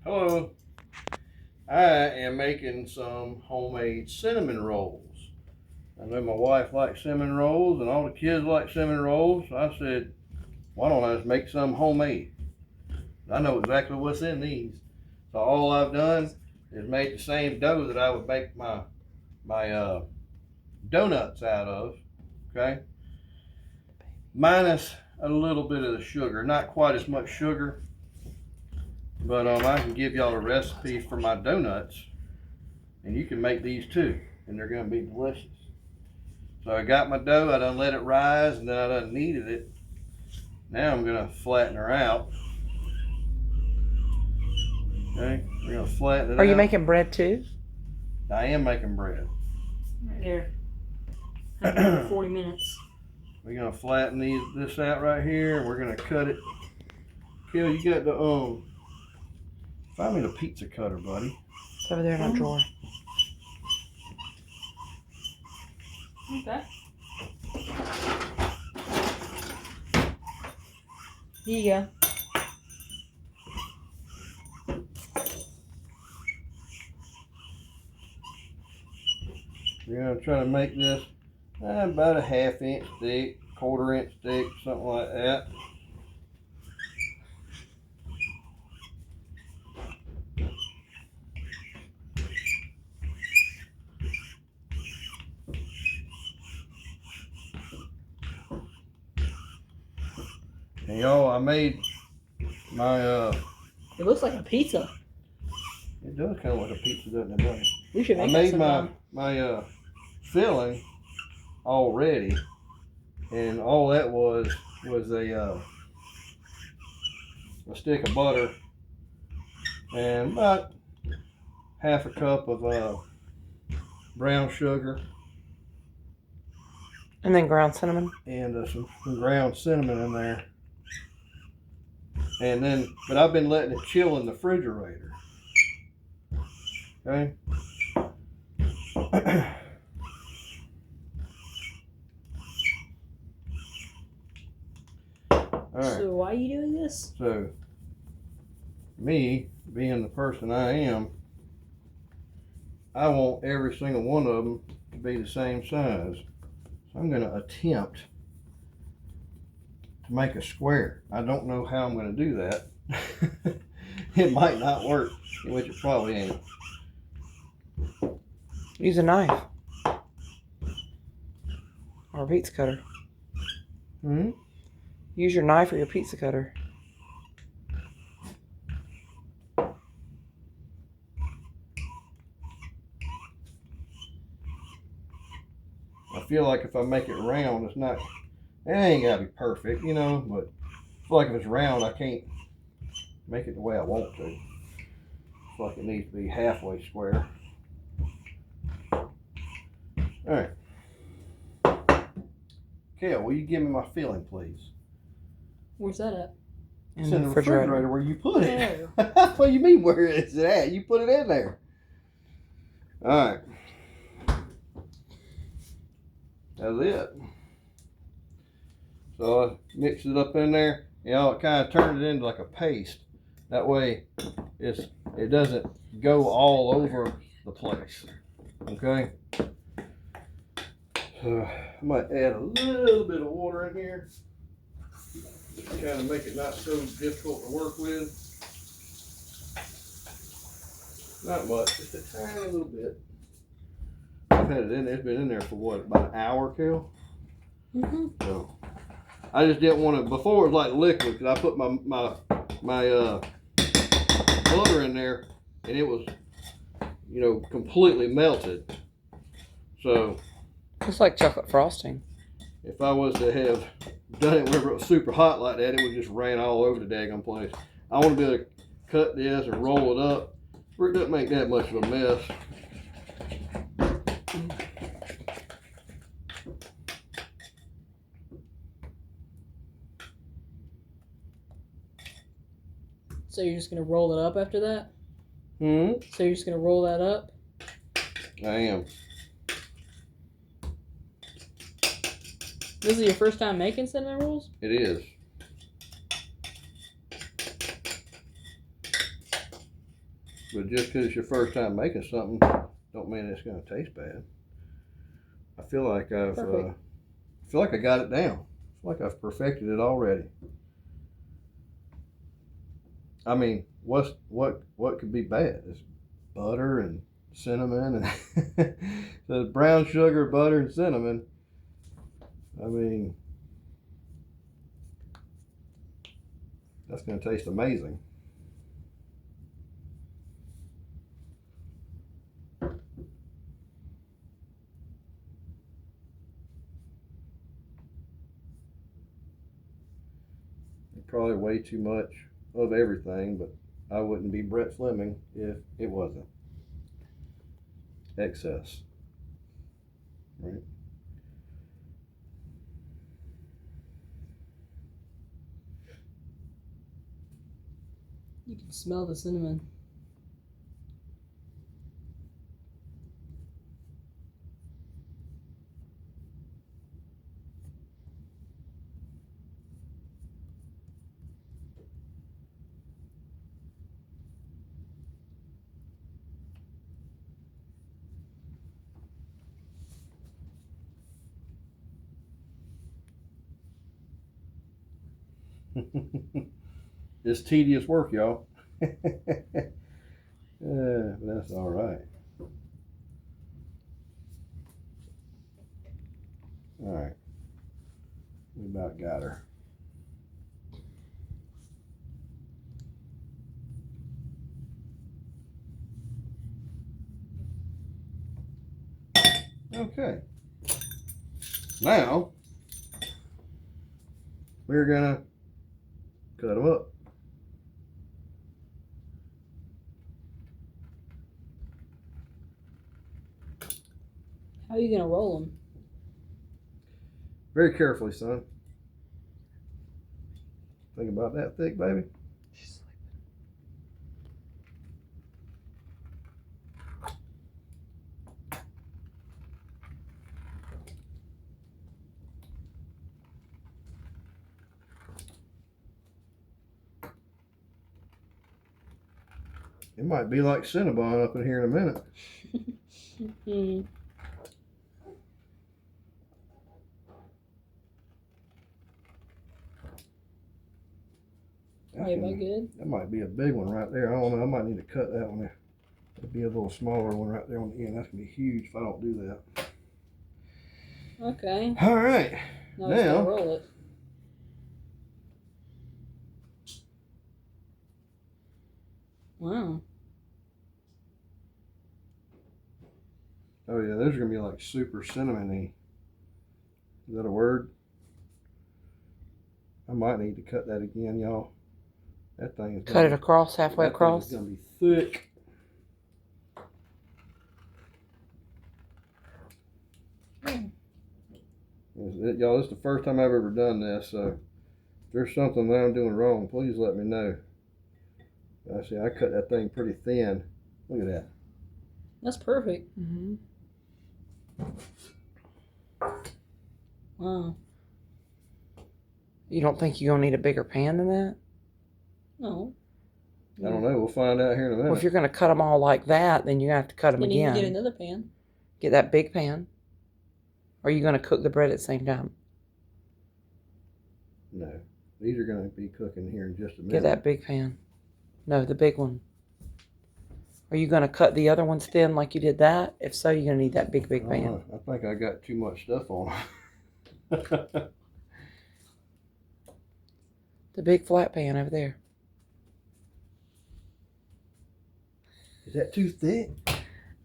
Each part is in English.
Hello. I am making some homemade cinnamon rolls. I know my wife likes cinnamon rolls and all the kids like cinnamon rolls. So I said, why don't I just make some homemade? I know exactly what's in these. So all I've done is made the same dough that I would make my donuts out of, okay? Minus a little bit of the sugar, not quite as much sugar, but I can give y'all a recipe for my donuts, and you can make these too, and they're gonna be delicious. So I got my dough, I done let it rise, and then I done kneaded it. Now I'm gonna flatten her out. Okay, we're gonna flatten it out. Are you making bread too? I am making bread. Right here. I've been here for 40 minutes. We're gonna flatten this out right here, and we're gonna cut it. Kill, you got the find me the pizza cutter, buddy. It's over there in our drawer. Okay. Here you go. We're gonna try to make this about a 1/2 inch thick, 1/4 inch thick, something like that. And y'all, I made my It looks like a pizza. it does kind of like a pizza, doesn't it, buddy? We should I make made my filling already, and all that was a stick of butter and about 1/2 cup of brown sugar And then ground cinnamon. and some ground cinnamon in there. And then, but I've been letting it chill in the refrigerator. Okay. All right. So why are you doing this? So, me being the person I am, I want every single one of them to be the same size. So I'm going to attempt to make a square. I don't know how I'm going to do that. It might not work, which it probably ain't. Use a knife. Or a pizza cutter. Hmm? Use your knife or your pizza cutter. I feel like if I make it round, it's not, it ain't got to be perfect, you know, but I feel like if it's round, I can't make it the way I want to. I feel like it needs to be halfway square. All right. Kale, will you give me my filling, please? Where's that at? It's in the refrigerator where you put it. What do you mean, where is it at? You put it in there. All right. That's it. So I mix it up in there. You know, it kind of turns it into like a paste. That way, it doesn't go all over the place. Okay. So I might add a little bit of water in here. Just to kind of make it not so difficult to work with. Not much, just a tiny little bit. I've had it in there, it's been in there for what, about an hour, Kel? Mm-hmm. So I just didn't want to, before it was like liquid, because I put my butter in there and it was, you know, completely melted. So It's like chocolate frosting. if I was to have done it whenever it was super hot like that, it would just rain all over the daggone place. I want to be able to cut this and roll it up where it doesn't make that much of a mess. So you're just gonna roll it up after that? So you're just gonna roll that up? I am. This is your first time making cinnamon rolls? It is. But just because it's your first time making something, don't mean it's gonna taste bad. I feel like I got it down. I feel like I've perfected it already. I mean, what could be bad? It's butter and cinnamon and the brown sugar, butter, and cinnamon. I mean, that's gonna taste amazing. Probably way too much of everything, but I wouldn't be Brett Fleming if it wasn't excess. Right? You can smell the cinnamon. It's tedious work, y'all. But that's all right. All right. We about got her. Okay. Now we're gonna cut them up. How are you gonna roll them? Very carefully, son. Think about that thick, baby. She's It might be like Cinnabon up in here in a minute. Are you about good? That might be a big one right there. I don't know. I might need to cut that one there. It'd be a little smaller one right there on the end. That's gonna be huge if I don't do that. Okay. All right. Now let's Now- go roll it. Wow. Oh yeah, those are gonna be like super cinnamony. Is that a word? I might need to cut that again, y'all. That thing is cut it across, halfway across. It's gonna be thick. Y'all, this is the first time I've ever done this, so if there's something that I'm doing wrong, please let me know. I see, I cut that thing pretty thin. Look at that. That's perfect. Mm-hmm. Wow. You don't think you're gonna need a bigger pan than that? No. I don't know. We'll find out here in a minute. Well, if you're gonna cut them all like that, then you're gonna have to cut them Then you again. can get another pan. Get that big pan. Or are you gonna cook the bread at the same time? No, these are going to be cooking here in just a minute. Get that big pan. No, the big one. Are you gonna cut the other ones thin like you did that? If so, you're gonna need that big pan. I think I got too much stuff on. The big flat pan over there. Is that too thick?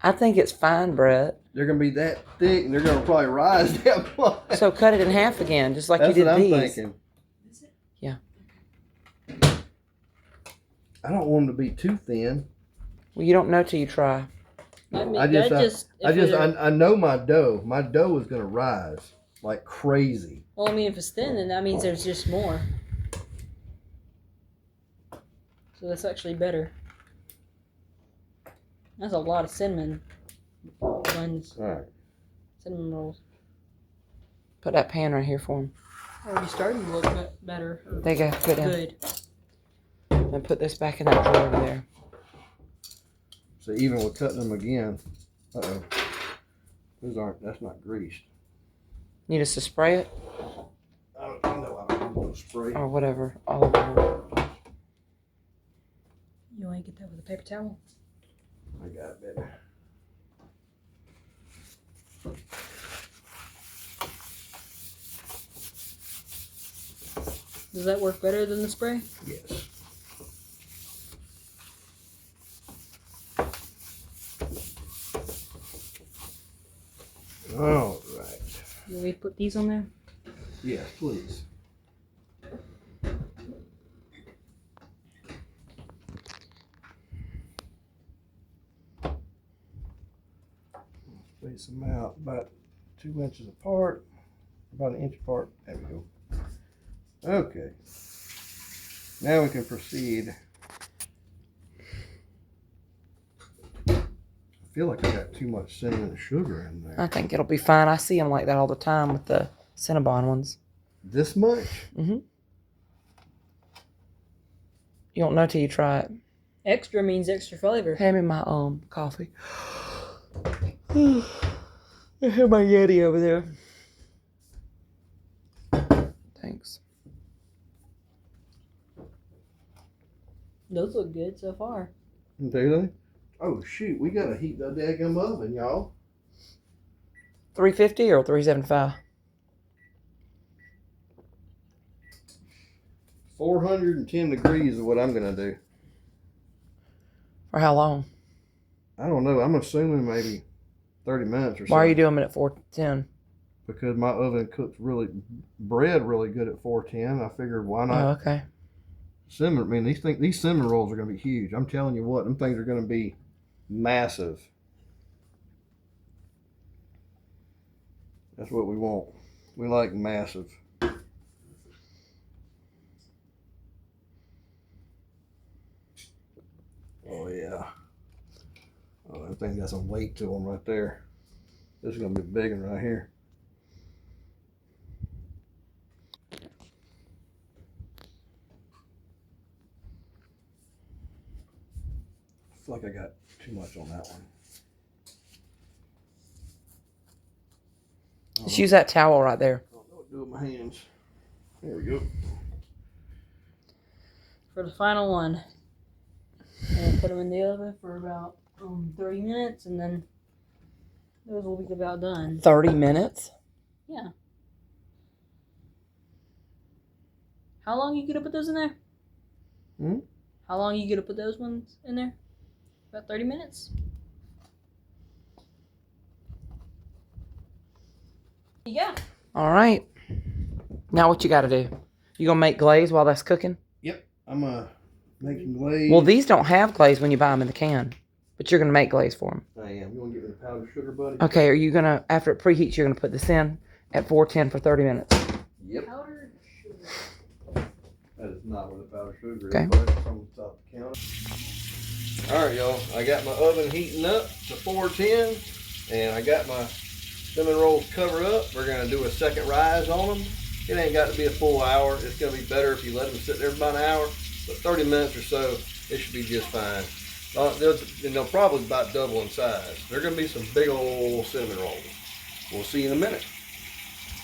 I think it's fine, Brett. They're going to be that thick, and they're going to probably rise that much. So cut it in half again, just like That's you did what I'm these. thinking. Yeah. I don't want them to be too thin. Well, you don't know till you try. I mean, I know my dough. My dough is going to rise like crazy. Well, I mean, if it's thin, then that means there's just more. So that's actually better. That's a lot of cinnamon buns. All right. Cinnamon rolls. Put that pan right here for him. Already starting to look better. There you go. Put it down. Good. And put this back in that drawer over there. So even with cutting them again, uh-oh, that's not greased. Need us to spray it? I don't know spray. Or whatever, olive oil. You want to get that with a paper towel? I got it, baby. Does that work better than the spray? Yes. All right. You want me to put these on there? Yes, please. Space them out about 2 inches apart, about an inch apart. There we go. Okay. Now we can proceed. I feel like I got too much cinnamon and sugar in there. I think it'll be fine. I see them like that all the time with the Cinnabon ones. This much? Mm-hmm. You won't know till you try it. Extra means extra flavor. Hand me my coffee. I have my Yeti over there. Thanks. Those look good so far. Do they? Oh shoot, we gotta heat the daggum oven, y'all. 350 or 375? 410 degrees is what I'm gonna do. For how long? I don't know. I'm assuming maybe 30 minutes or so. Why are you doing it at 410? Because my oven cooks bread really good at 410. I figured why not? Oh, okay. Cinnamon. I mean, these cinnamon rolls are gonna be huge. I'm telling you what, them things are gonna be massive. That's what we want. We like massive. Oh yeah. Oh, that thing got some weight to them right there. This is gonna be a big one right here. I feel like I got too much on that one. Just use that towel right there. I don't know what to do with my hands. There we go. For the final one, I'm gonna put them in the oven for about 30 minutes, and then those will be about done. 30 minutes? Yeah. How long you gonna put those in there? Hmm? How long you gonna put those ones in there? About 30 minutes. Yeah. All right. Now what you got to do? You gonna make glaze while that's cooking? Yep. I'm making glaze. Well, these don't have glaze when you buy them in the can, but you're gonna make glaze for them. I am. You want to give me the powdered sugar, buddy? Okay. Are you gonna, after it preheats, you're gonna put this in at 410 for 30 minutes? Yep. Powdered sugar. That is not where the powdered sugar Okay. is, but it's on the top of the counter. All right, y'all. I got my oven heating up to 410, and I got my cinnamon rolls covered up. We're gonna do a second rise on them. It ain't got to be a full hour. It's gonna be better if you let them sit there for about an hour, but 30 minutes or so, it should be just fine. They'll probably about double in size. They're gonna be some big old cinnamon rolls. We'll see you in a minute.